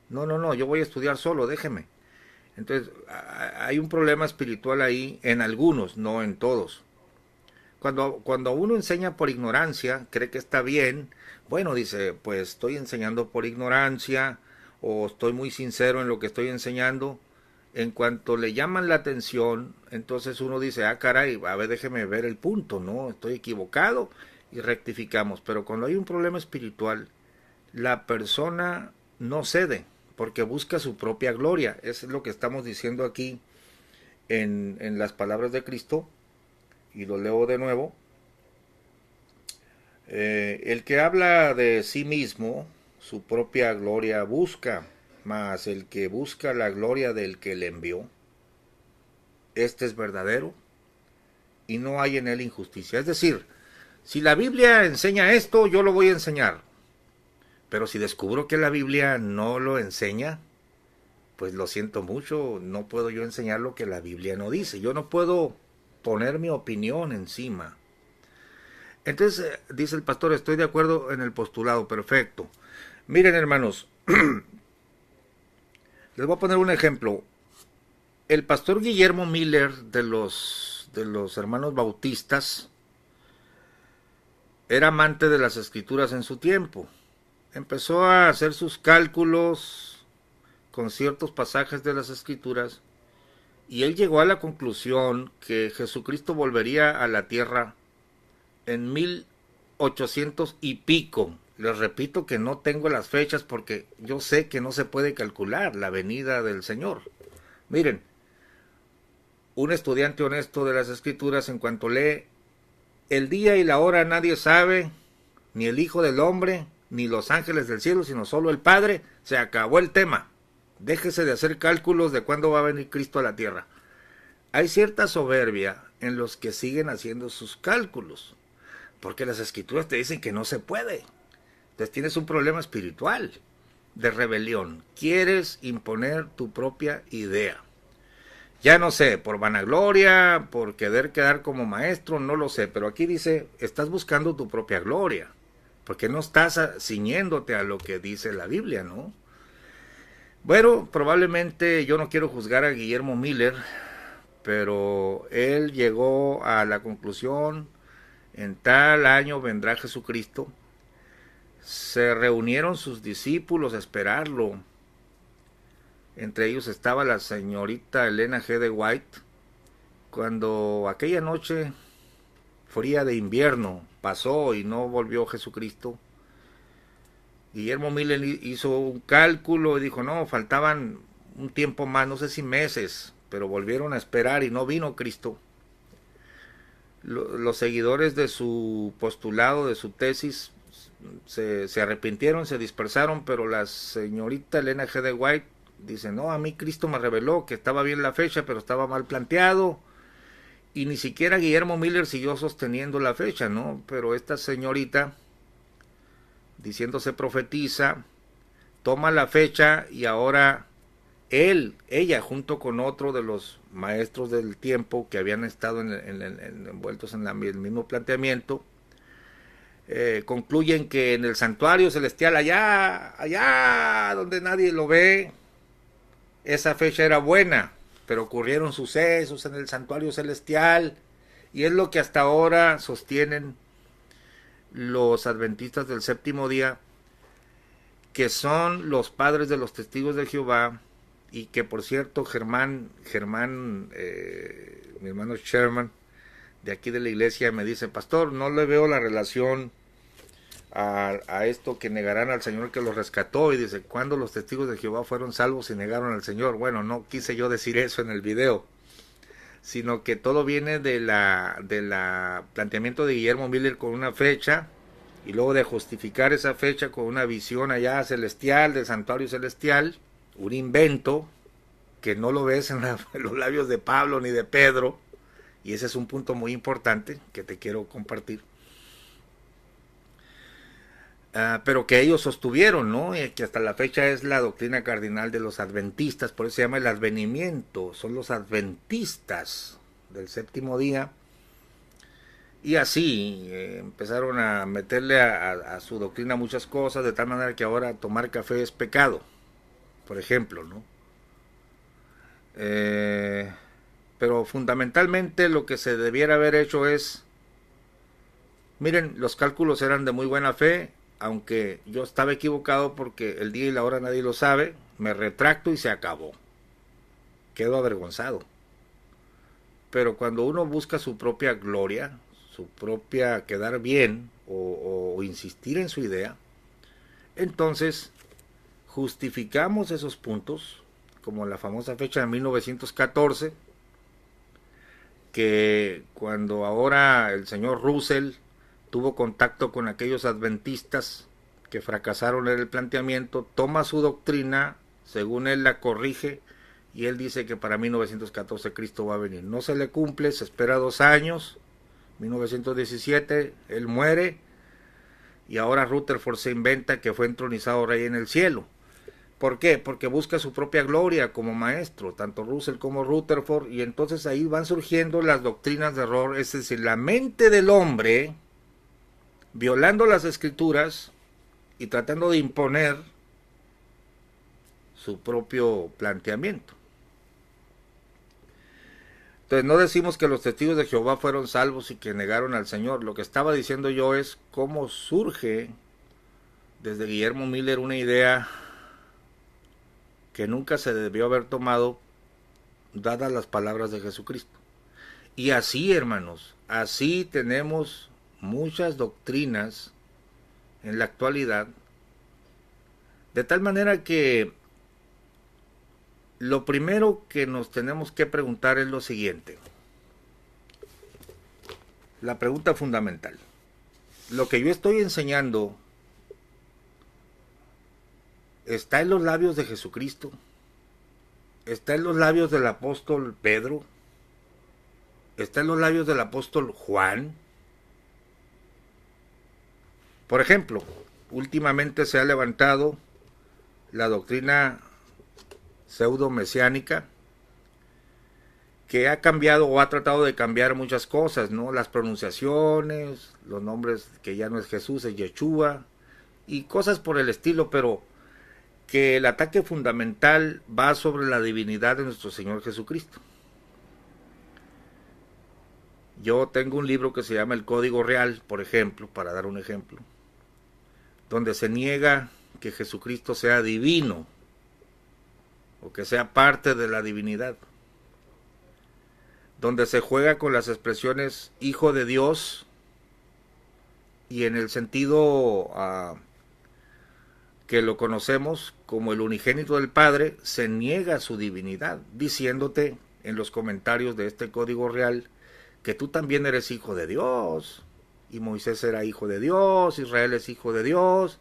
yo voy a estudiar solo, déjeme. Entonces hay un problema espiritual ahí en algunos, no en todos. Cuando uno enseña por ignorancia, cree que está bien, bueno, dice, pues estoy enseñando por ignorancia, o estoy muy sincero en lo que estoy enseñando. En cuanto le llaman la atención, entonces uno dice, caray, a ver, déjeme ver el punto, ¿no? Estoy equivocado, y rectificamos. Pero cuando hay un problema espiritual, la persona no cede, porque busca su propia gloria. Eso es lo que estamos diciendo aquí en las palabras de Cristo. Y lo leo de nuevo. El que habla de sí mismo, su propia gloria busca, mas el que busca la gloria del que le envió, este es verdadero, y no hay en él injusticia. Es decir, si la Biblia enseña esto, yo lo voy a enseñar. Pero si descubro que la Biblia no lo enseña, pues lo siento mucho, no puedo yo enseñar lo que la Biblia no dice. Yo no puedo poner mi opinión encima. Entonces, dice el pastor, estoy de acuerdo en el postulado, perfecto. Miren, hermanos, les voy a poner un ejemplo. El pastor Guillermo Miller de los hermanos bautistas era amante de las escrituras en su tiempo. Empezó a hacer sus cálculos con ciertos pasajes de las escrituras, y él llegó a la conclusión que Jesucristo volvería a la tierra en 1800 y pico. Les repito que no tengo las fechas porque yo sé que no se puede calcular la venida del Señor. Miren, un estudiante honesto de las Escrituras, en cuanto lee el día y la hora nadie sabe, ni el Hijo del Hombre, ni los ángeles del cielo, sino solo el Padre, se acabó el tema. Déjese de hacer cálculos de cuándo va a venir Cristo a la tierra. Hay cierta soberbia en los que siguen haciendo sus cálculos, porque las Escrituras te dicen que no se puede. Entonces tienes un problema espiritual. de rebelión. Quieres imponer tu propia idea. Ya no sé, por vanagloria, por querer quedar como maestro, no lo sé, pero aquí dice, estás buscando tu propia gloria, porque no estás ciñéndote a lo que dice la Biblia, ¿no? Bueno, probablemente yo no quiero juzgar a Guillermo Miller, pero él llegó a la conclusión, en tal año vendrá Jesucristo. Se reunieron sus discípulos a esperarlo. Entre ellos estaba la señorita Elena G. de White. Cuando aquella noche fría de invierno pasó y no volvió Jesucristo, Guillermo Miller hizo un cálculo y dijo, no, faltaban un tiempo más, no sé si meses, pero volvieron a esperar y no vino Cristo. Los seguidores de su postulado, de su tesis, se arrepintieron, se dispersaron, pero la señorita Elena G. de White dice, no, a mí Cristo me reveló que estaba bien la fecha, pero estaba mal planteado, y ni siquiera Guillermo Miller siguió sosteniendo la fecha, ¿no? Pero esta señorita, diciéndose profetisa, toma la fecha y ahora ella junto con otro de los maestros del tiempo que habían estado envueltos en el mismo planteamiento, concluyen que en el santuario celestial allá donde nadie lo ve, esa fecha era buena, pero ocurrieron sucesos en el santuario celestial, y es lo que hasta ahora sostienen los adventistas del séptimo día, que son los padres de los testigos de Jehová, y que por cierto Germán, mi hermano Sherman, de aquí de la iglesia, me dice, pastor, no le veo la relación a esto que negarán al Señor que los rescató, y dice, ¿cuándo los testigos de Jehová fueron salvos y negaron al Señor? Bueno, no quise yo decir eso en el video, sino que todo viene de la planteamiento de Guillermo Miller con una fecha, y luego de justificar esa fecha con una visión allá celestial, del santuario celestial, un invento que no lo ves en los labios de Pablo ni de Pedro, y ese es un punto muy importante que te quiero compartir. Pero que ellos sostuvieron, ¿no? Que hasta la fecha es la doctrina cardinal de los adventistas, por eso se llama el advenimiento, son los adventistas del séptimo día, y así empezaron a meterle a su doctrina muchas cosas, de tal manera que ahora tomar café es pecado, por ejemplo, ¿no? Pero fundamentalmente lo que se debiera haber hecho es, miren, los cálculos eran de muy buena fe, aunque yo estaba equivocado porque el día y la hora nadie lo sabe, me retracto y se acabó. Quedo avergonzado. Pero cuando uno busca su propia gloria, su propia quedar bien o insistir en su idea, entonces justificamos esos puntos, como la famosa fecha de 1914, que cuando ahora el señor Russell tuvo contacto con aquellos adventistas que fracasaron en el planteamiento, toma su doctrina, según él la corrige, y él dice que para 1914 Cristo va a venir. No se le cumple, se espera 2 años, 1917, él muere, y ahora Rutherford se inventa que fue entronizado rey en el cielo. ¿Por qué? Porque busca su propia gloria como maestro, tanto Russell como Rutherford, y entonces ahí van surgiendo las doctrinas de error, es decir, la mente del hombre violando las escrituras y tratando de imponer su propio planteamiento. Entonces no decimos que los testigos de Jehová fueron salvos y que negaron al Señor. Lo que estaba diciendo yo es cómo surge desde Guillermo Miller una idea que nunca se debió haber tomado dadas las palabras de Jesucristo. Y así, hermanos, así tenemos muchas doctrinas en la actualidad, de tal manera que lo primero que nos tenemos que preguntar es lo siguiente, la pregunta fundamental: ¿lo que yo estoy enseñando está en los labios de Jesucristo? ¿Está en los labios del apóstol Pedro? ¿Está en los labios del apóstol Juan? Por ejemplo, últimamente se ha levantado la doctrina pseudo-mesiánica, que ha cambiado o ha tratado de cambiar muchas cosas, ¿no? Las pronunciaciones, los nombres que ya no es Jesús, es Yeshua, y cosas por el estilo, pero que el ataque fundamental va sobre la divinidad de nuestro Señor Jesucristo. Yo tengo un libro que se llama El Código Real, por ejemplo, para dar un ejemplo, donde se niega que Jesucristo sea divino, o que sea parte de la divinidad, donde se juega con las expresiones Hijo de Dios, y en el sentido que lo conocemos como el unigénito del Padre, se niega su divinidad, diciéndote en los comentarios de este Código Real que tú también eres hijo de Dios, y Moisés era hijo de Dios, Israel es hijo de Dios.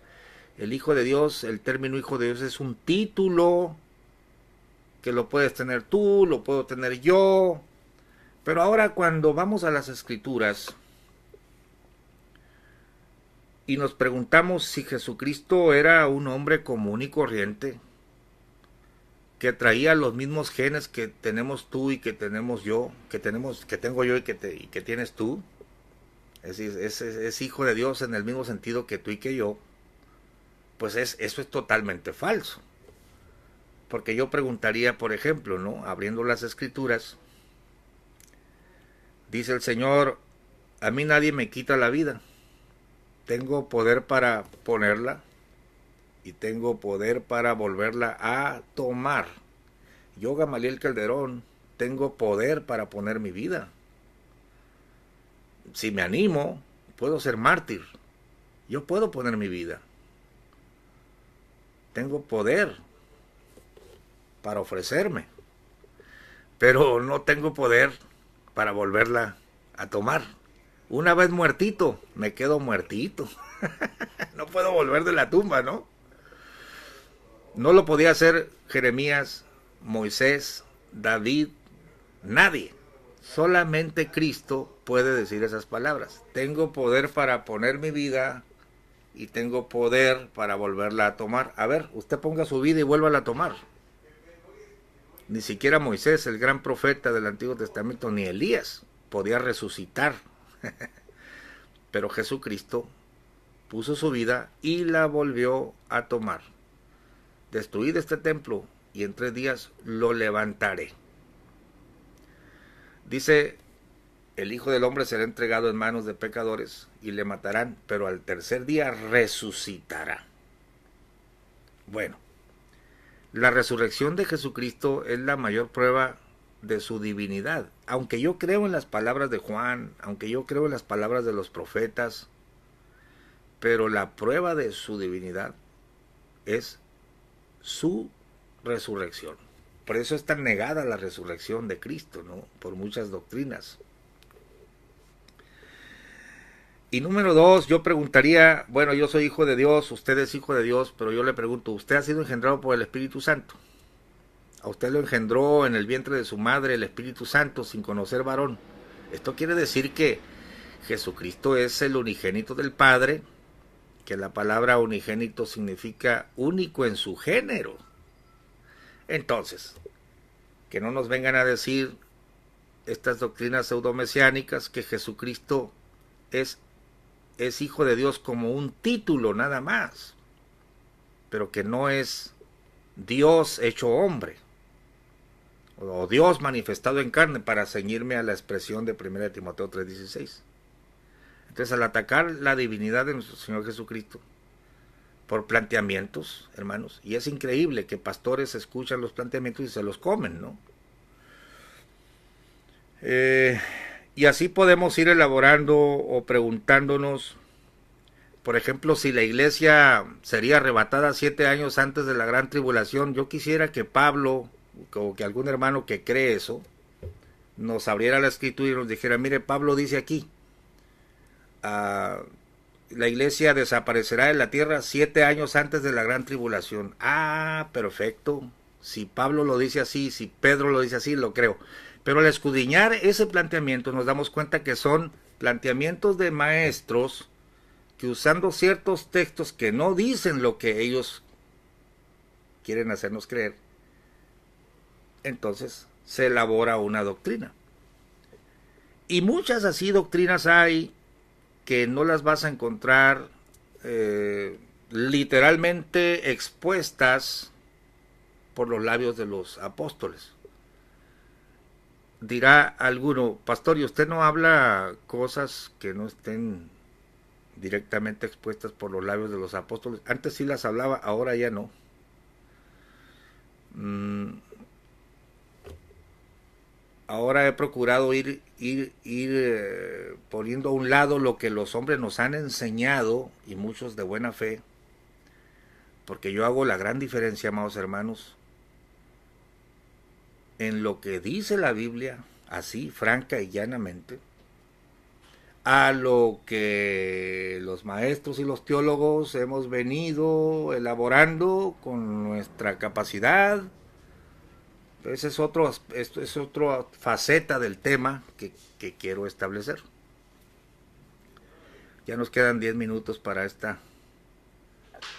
El hijo de Dios, el término hijo de Dios es un título que lo puedes tener tú, lo puedo tener yo. Pero ahora cuando vamos a las Escrituras y nos preguntamos si Jesucristo era un hombre común y corriente, que traía los mismos genes que tenemos tú y que tenemos yo, que tengo yo y que tienes tú, es decir, es hijo de Dios en el mismo sentido que tú y que yo, pues eso es totalmente falso. Porque yo preguntaría, por ejemplo, ¿no? Abriendo las Escrituras, dice el Señor, a mí nadie me quita la vida, tengo poder para ponerla y tengo poder para volverla a tomar. Yo, Gamaliel Calderón, tengo poder para poner mi vida. Si me animo, puedo ser mártir. Yo puedo poner mi vida. Tengo poder para ofrecerme, pero no tengo poder para volverla a tomar. Una vez muertito, me quedo muertito. No puedo volver de la tumba, ¿no? No lo podía hacer Jeremías, Moisés, David, nadie. Solamente Cristo puede decir esas palabras. Tengo poder para poner mi vida y tengo poder para volverla a tomar. A ver, usted ponga su vida y vuélvala a tomar. Ni siquiera Moisés, el gran profeta del Antiguo Testamento, ni Elías podía resucitar. Pero Jesucristo puso su vida y la volvió a tomar. Destruid este templo y en 3 días lo levantaré. Dice, el Hijo del Hombre será entregado en manos de pecadores y le matarán, pero al tercer día resucitará. Bueno, la resurrección de Jesucristo es la mayor prueba de su divinidad. Aunque yo creo en las palabras de Juan, aunque yo creo en las palabras de los profetas, pero la prueba de su divinidad es su resurrección. Por eso es tan negada la resurrección de Cristo, ¿no? Por muchas doctrinas. Y número 2, yo preguntaría, bueno, yo soy hijo de Dios, usted es hijo de Dios, pero yo le pregunto, ¿usted ha sido engendrado por el Espíritu Santo? A usted lo engendró en el vientre de su madre el Espíritu Santo sin conocer varón. Esto quiere decir que Jesucristo es el unigénito del Padre, que la palabra unigénito significa único en su género. Entonces, que no nos vengan a decir estas doctrinas pseudomesiánicas que Jesucristo es hijo de Dios como un título nada más, pero que no es Dios hecho hombre, o Dios manifestado en carne, para ceñirme a la expresión de 1 Timoteo 3:16. Entonces, al atacar la divinidad de nuestro Señor Jesucristo por planteamientos, hermanos, y es increíble que pastores escuchan los planteamientos y se los comen, ¿no? Y así podemos ir elaborando o preguntándonos, por ejemplo, si la iglesia sería arrebatada 7 años antes de la gran tribulación. Yo quisiera que Pablo, o que algún hermano que cree eso, nos abriera la escritura y nos dijera, mire, Pablo dice aquí, la iglesia desaparecerá de la tierra 7 años antes de la gran tribulación. Ah, perfecto. Si Pablo lo dice así, si Pedro lo dice así, lo creo. Pero al escudriñar ese planteamiento nos damos cuenta que son planteamientos de maestros que, usando ciertos textos que no dicen lo que ellos quieren hacernos creer, entonces se elabora una doctrina. Y muchas así doctrinas hay que no las vas a encontrar literalmente expuestas por los labios de los apóstoles. Dirá alguno, pastor, ¿y usted no habla cosas que no estén directamente expuestas por los labios de los apóstoles? Antes sí las hablaba, ahora ya no. Ahora he procurado ir poniendo a un lado lo que los hombres nos han enseñado, y muchos de buena fe, porque yo hago la gran diferencia, amados hermanos, en lo que dice la Biblia, así, franca y llanamente, a lo que los maestros y los teólogos hemos venido elaborando con nuestra capacidad. Esa es otra faceta del tema que quiero establecer. Ya nos quedan 10 minutos para esta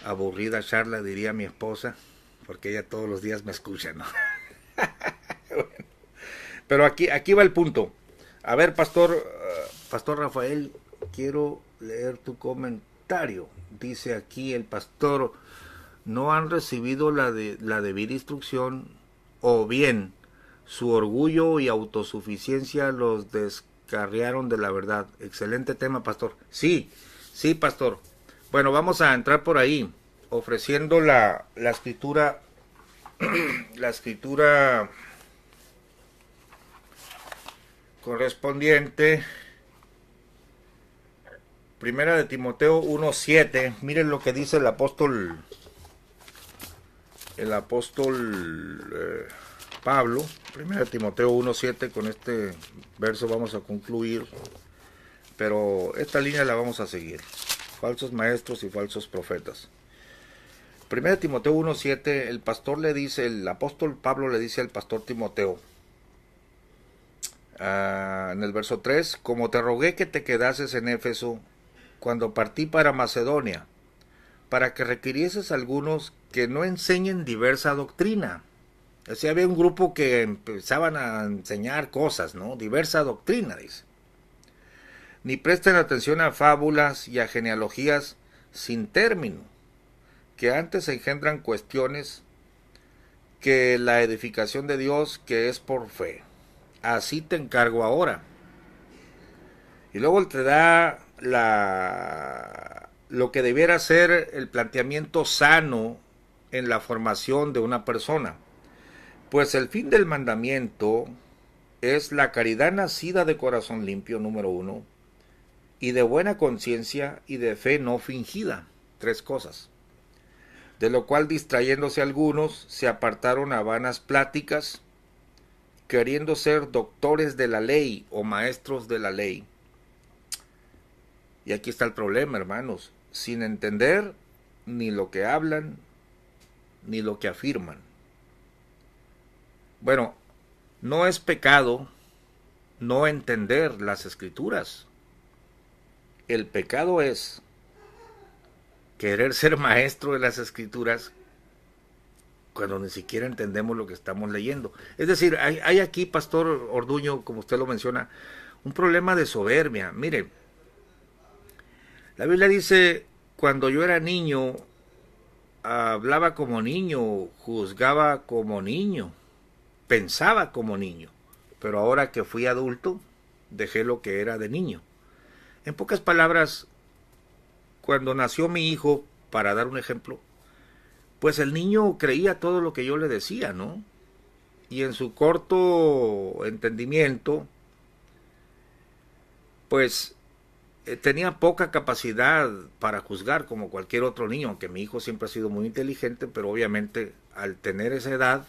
aburrida charla, diría mi esposa, porque ella todos los días me escucha, ¿no? Bueno, pero aquí va el punto. A ver, Pastor Rafael, quiero leer tu comentario. Dice aquí el pastor: no han recibido la debida instrucción, o bien su orgullo y autosuficiencia los descarriaron de la verdad. Excelente tema, pastor. Sí, pastor. Bueno, vamos a entrar por ahí, ofreciendo la escritura, la escritura correspondiente. Primera de Timoteo 1:7. Miren lo que dice el apóstol Pablo. Primera de Timoteo 1:7. Con este verso vamos a concluir, pero esta línea la vamos a seguir: falsos maestros y falsos profetas. Primera de Timoteo 1:7. El apóstol Pablo le dice al pastor Timoteo, en el verso 3: como te rogué que te quedases en Éfeso cuando partí para Macedonia, para que requirieses algunos que no enseñen diversa doctrina. O sea, había un grupo que empezaban a enseñar cosas, ¿no? Diversa doctrina, dice. Ni presten atención a fábulas y a genealogías sin término, que antes engendran cuestiones que la edificación de Dios, que es por fe. Así te encargo ahora. Y luego te da lo que debiera ser el planteamiento sano en la formación de una persona. Pues el fin del mandamiento es la caridad nacida de corazón limpio, número 1, y de buena conciencia y de fe no fingida. 3 cosas. De lo cual, distrayéndose algunos, se apartaron a vanas pláticas, queriendo ser doctores de la ley o maestros de la ley. Y aquí está el problema, hermanos: sin entender ni lo que hablan, ni lo que afirman. Bueno, no es pecado no entender las Escrituras. El pecado es querer ser maestro de las Escrituras cuando ni siquiera entendemos lo que estamos leyendo. Es decir, hay aquí, pastor Orduño, como usted lo menciona, un problema de soberbia. Mire, la Biblia dice: cuando yo era niño, hablaba como niño, juzgaba como niño, pensaba como niño, pero ahora que fui adulto, dejé lo que era de niño. En pocas palabras, cuando nació mi hijo, para dar un ejemplo, pues el niño creía todo lo que yo le decía, ¿no? Y en su corto entendimiento, pues tenía poca capacidad para juzgar como cualquier otro niño, aunque mi hijo siempre ha sido muy inteligente, pero obviamente al tener esa edad,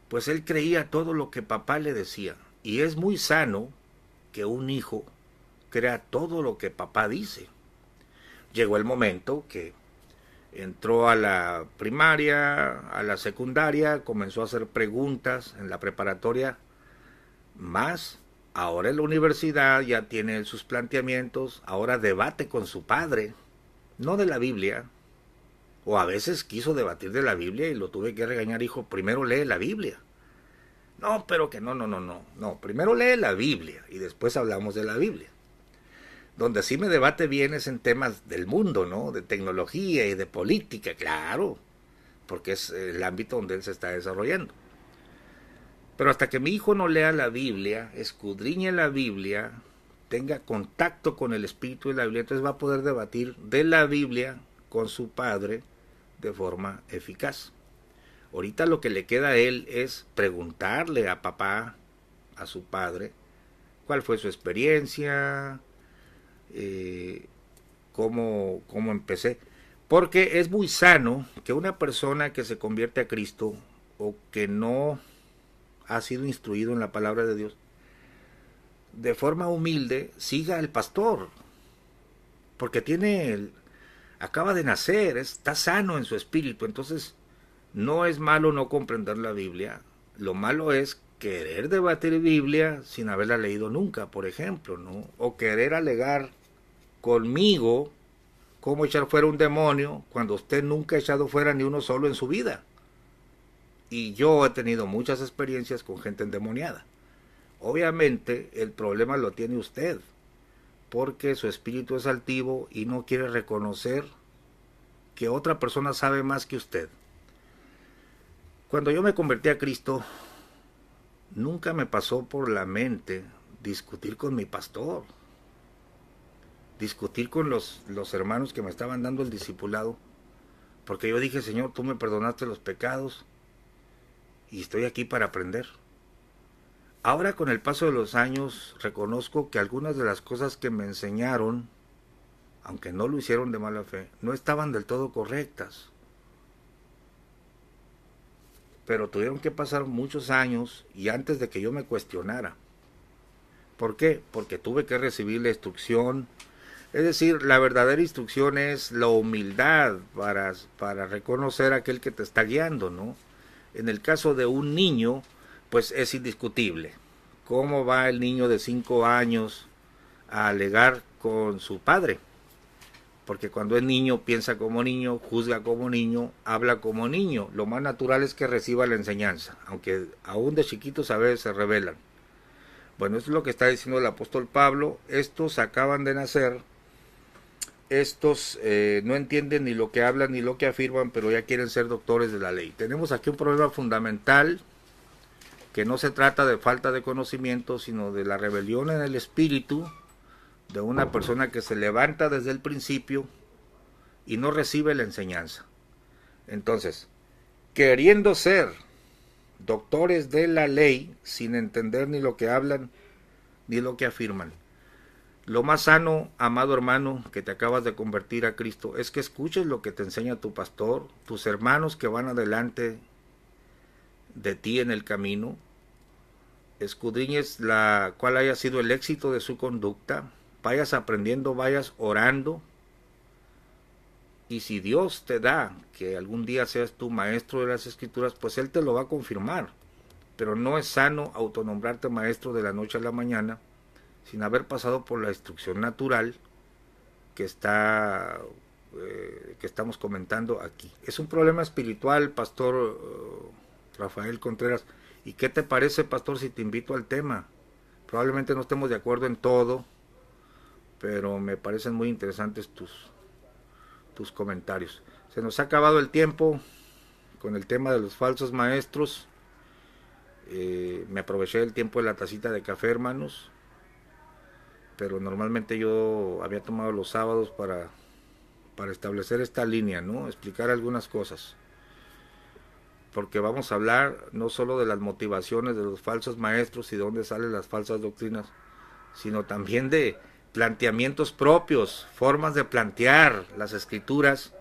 pues él creía todo lo que papá le decía. Y es muy sano que un hijo crea todo lo que papá dice. Llegó el momento que entró a la primaria, a la secundaria, comenzó a hacer preguntas en la preparatoria, más ahora en la universidad ya tiene sus planteamientos, ahora debate con su padre, no de la Biblia, O a veces quiso debatir de la Biblia y lo tuve que regañar, hijo, primero lee la Biblia. No, pero que no, primero lee la Biblia y después hablamos de la Biblia. Donde sí me debate bien es en temas del mundo, ¿no? De tecnología y de política, claro, porque es el ámbito donde él se está desarrollando. Pero hasta que mi hijo no lea la Biblia, escudriñe la Biblia, tenga contacto con el espíritu de la Biblia, entonces va a poder debatir de la Biblia con su padre de forma eficaz. Ahorita lo que le queda a él es preguntarle a papá, a su padre, cuál fue su experiencia, cómo empecé. Porque es muy sano que una persona que se convierte a Cristo o que no ha sido instruido en la palabra de Dios, de forma humilde siga al pastor, porque acaba de nacer, está sano en su espíritu. Entonces no es malo no comprender la Biblia, lo malo es querer debatir Biblia sin haberla leído nunca, por ejemplo, ¿no? O querer alegar conmigo cómo echar fuera un demonio cuando usted nunca ha echado fuera ni uno solo en su vida. Y yo he tenido muchas experiencias con gente endemoniada. Obviamente el problema lo tiene usted, porque su espíritu es altivo y no quiere reconocer que otra persona sabe más que usted. Cuando yo me convertí a Cristo, nunca me pasó por la mente discutir con mi pastor, discutir con los hermanos que me estaban dando el discipulado, porque yo dije, Señor, tú me perdonaste los pecados y estoy aquí para aprender. Ahora, con el paso de los años, reconozco que algunas de las cosas que me enseñaron, aunque no lo hicieron de mala fe, no estaban del todo correctas. Pero tuvieron que pasar muchos años y antes de que yo me cuestionara. ¿Por qué? Porque tuve que recibir la instrucción. Es decir, la verdadera instrucción es la humildad para reconocer a aquel que te está guiando, ¿no? En el caso de un niño, pues es indiscutible. ¿Cómo va el niño de 5 años a alegar con su padre? Porque cuando es niño, piensa como niño, juzga como niño, habla como niño. Lo más natural es que reciba la enseñanza, aunque aún de chiquitos a veces se rebelan. Bueno, eso es lo que está diciendo el apóstol Pablo. Estos acaban de nacer, estos no entienden ni lo que hablan ni lo que afirman, pero ya quieren ser doctores de la ley. Tenemos aquí un problema fundamental, que no se trata de falta de conocimiento, sino de la rebelión en el espíritu, de una persona que se levanta desde el principio y no recibe la enseñanza. Entonces, queriendo ser doctores de la ley, sin entender ni lo que hablan ni lo que afirman. Lo más sano, amado hermano, que te acabas de convertir a Cristo, es que escuches lo que te enseña tu pastor, tus hermanos que van adelante de ti en el camino, escudriñes cuál haya sido el éxito de su conducta, vayas aprendiendo, vayas orando, y si Dios te da que algún día seas tu maestro de las Escrituras, pues Él te lo va a confirmar. Pero no es sano autonombrarte maestro de la noche a la mañana sin haber pasado por la instrucción natural que estamos comentando aquí. Es un problema espiritual, pastor Rafael Contreras. ¿Y qué te parece, pastor, si te invito al tema? Probablemente no estemos de acuerdo en todo, pero me parecen muy interesantes tus comentarios. Se nos ha acabado el tiempo con el tema de los falsos maestros. Me aproveché del tiempo de la tacita de café, hermanos, pero normalmente yo había tomado los sábados para establecer esta línea, ¿no? Explicar algunas cosas, porque vamos a hablar no solo de las motivaciones de los falsos maestros y de dónde salen las falsas doctrinas, sino también de planteamientos propios, formas de plantear las Escrituras,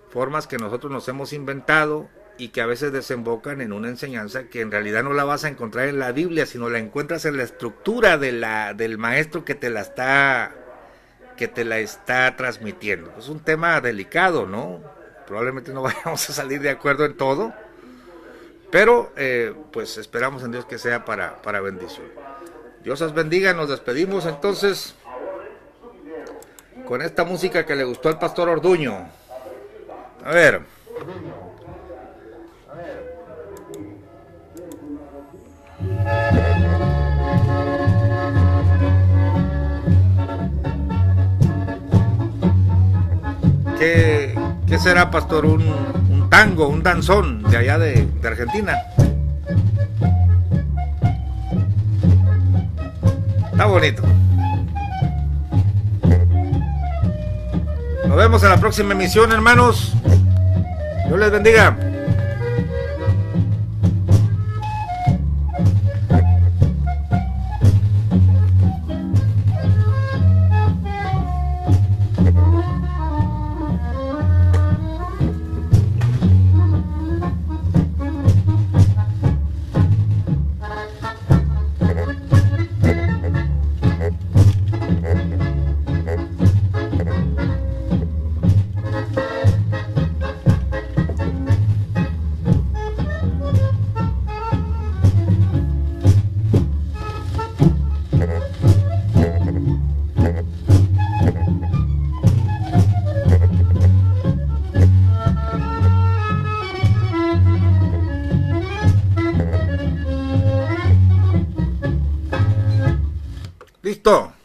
formas que nosotros nos hemos inventado y que a veces desembocan en una enseñanza que en realidad no la vas a encontrar en la Biblia, sino la encuentras en la estructura del maestro que te la está transmitiendo. Es un tema delicado, ¿no? Probablemente no vayamos a salir de acuerdo en todo, pero pues esperamos en Dios que sea para bendición. Dios os bendiga. Nos despedimos entonces con esta música que le gustó al pastor Orduño. A ver. ¿Qué será, pastor? Un tango, un danzón de allá de Argentina. Está bonito. Nos vemos en la próxima emisión, hermanos. Dios les bendiga. Listo.